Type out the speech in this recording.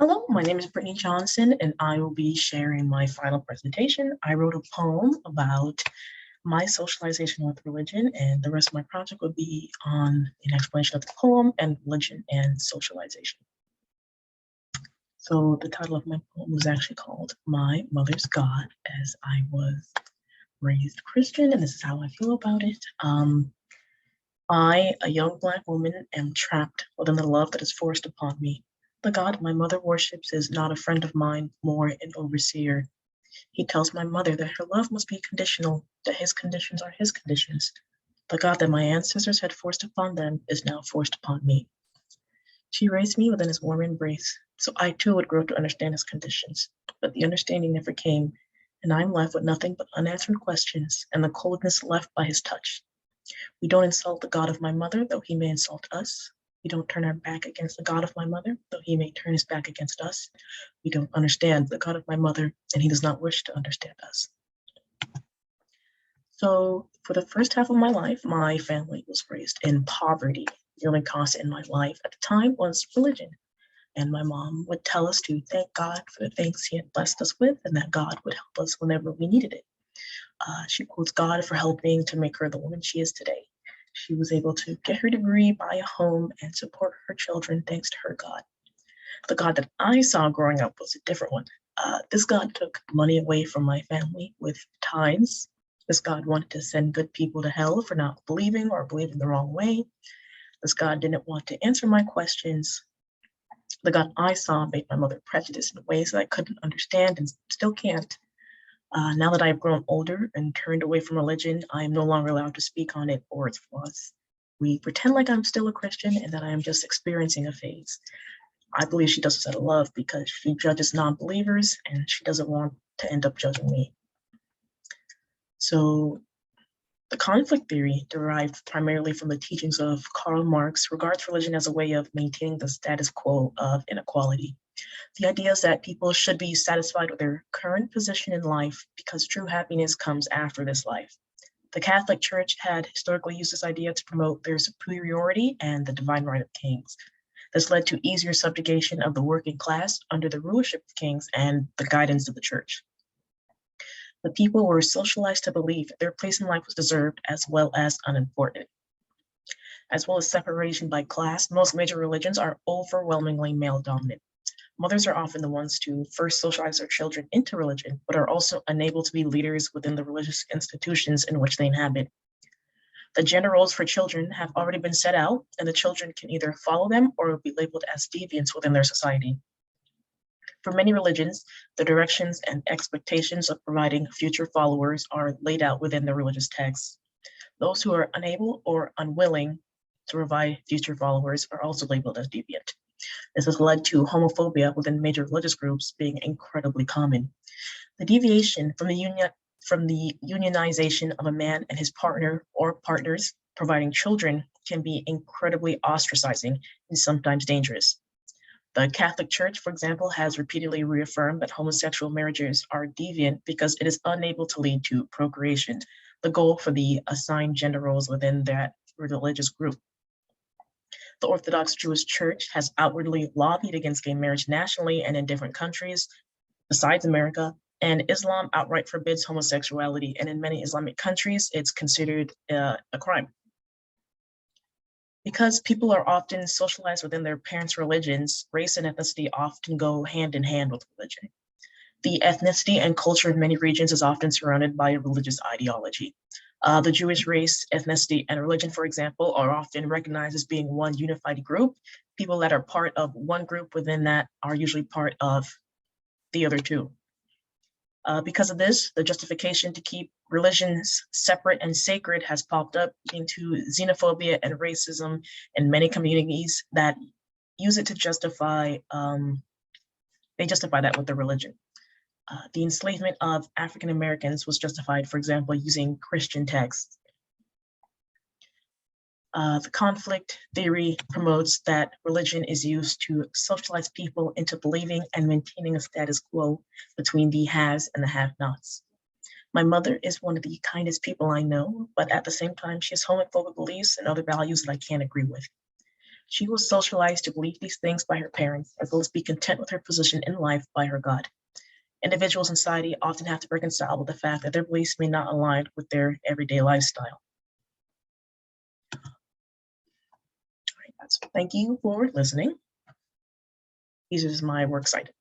Hello, my name is Brittany Johnson, and I will be sharing my final presentation. I wrote a poem about my socialization with religion, and the rest of my project will be on an explanation of the poem and religion and socialization. So the title of my poem was actually called My Mother's God, as I was raised Christian, and this is how I feel about it. I, a young Black woman, am trapped within the love that is forced upon me. The God my mother worships is not a friend of mine, more an overseer. He tells my mother that her love must be conditional, that his conditions are his conditions. The God that my ancestors had forced upon them is now forced upon me. She raised me within his warm embrace, so I too would grow to understand his conditions. But the understanding never came, and I'm left with nothing but unanswered questions and the coldness left by his touch. We don't insult the God of my mother, though he may insult us. We don't turn our back against the God of my mother, though he may turn his back against us. We don't understand the God of my mother, and he does not wish to understand us. So for the first half of my life, my family was raised in poverty. The only constant in my life at the time was religion. And my mom would tell us to thank God for the things he had blessed us with, and that God would help us whenever we needed it. She quotes God for helping to make her the woman she is today. She was able to get her degree, buy a home, and support her children thanks to her God. The God that I saw growing up was a different one. This God took money away from my family with tithes. This God wanted to send good people to hell for not believing or believing the wrong way. This God didn't want to answer my questions. The God I saw made my mother prejudiced in ways that I couldn't understand and still can't. Now that I've grown older and turned away from religion, I am no longer allowed to speak on it or its flaws. We pretend like I'm still a Christian and that I am just experiencing a phase. I believe she does this out of love because she judges non-believers and she doesn't want to end up judging me. So the conflict theory derived primarily from the teachings of Karl Marx regards religion as a way of maintaining the status quo of inequality. The idea is that people should be satisfied with their current position in life because true happiness comes after this life. The Catholic Church had historically used this idea to promote their superiority and the divine right of kings. This led to easier subjugation of the working class under the rulership of kings and the guidance of the church. The people were socialized to believe that their place in life was deserved as well as unimportant. As well as separation by class, most major religions are overwhelmingly male dominant. Mothers are often the ones to first socialize their children into religion, but are also unable to be leaders within the religious institutions in which they inhabit. The gender roles for children have already been set out, and the children can either follow them or be labeled as deviants within their society. For many religions, the directions and expectations of providing future followers are laid out within the religious texts. Those who are unable or unwilling to provide future followers are also labeled as deviant. This has led to homophobia within major religious groups being incredibly common. The deviation from the unionization of a man and his partner or partners providing children can be incredibly ostracizing and sometimes dangerous. The Catholic Church, for example, has repeatedly reaffirmed that homosexual marriages are deviant because it is unable to lead to procreation, the goal for the assigned gender roles within that religious group. The Orthodox Jewish Church has outwardly lobbied against gay marriage nationally and in different countries besides America, and Islam outright forbids homosexuality, and in many Islamic countries, it's considered a crime. Because people are often socialized within their parents' religions, race and ethnicity often go hand in hand with religion. The ethnicity and culture of many regions is often surrounded by a religious ideology. The Jewish race, ethnicity, and religion, for example, are often recognized as being one unified group. People that are part of one group within that are usually part of the other two. Because of this, the justification to keep religions separate and sacred has popped up into xenophobia and racism in many communities that use it to justify, they justify that with their religion. The enslavement of African Americans was justified, for example, using Christian texts. The conflict theory promotes that religion is used to socialize people into believing and maintaining a status quo between the haves and the have-nots. My mother is one of the kindest people I know, but at the same time, she has homophobic beliefs and other values that I can't agree with. She was socialized to believe these things by her parents, as well as be content with her position in life by her God. Individuals in society often have to reconcile with the fact that their beliefs may not align with their everyday lifestyle. Thank you for listening. This is my works cited.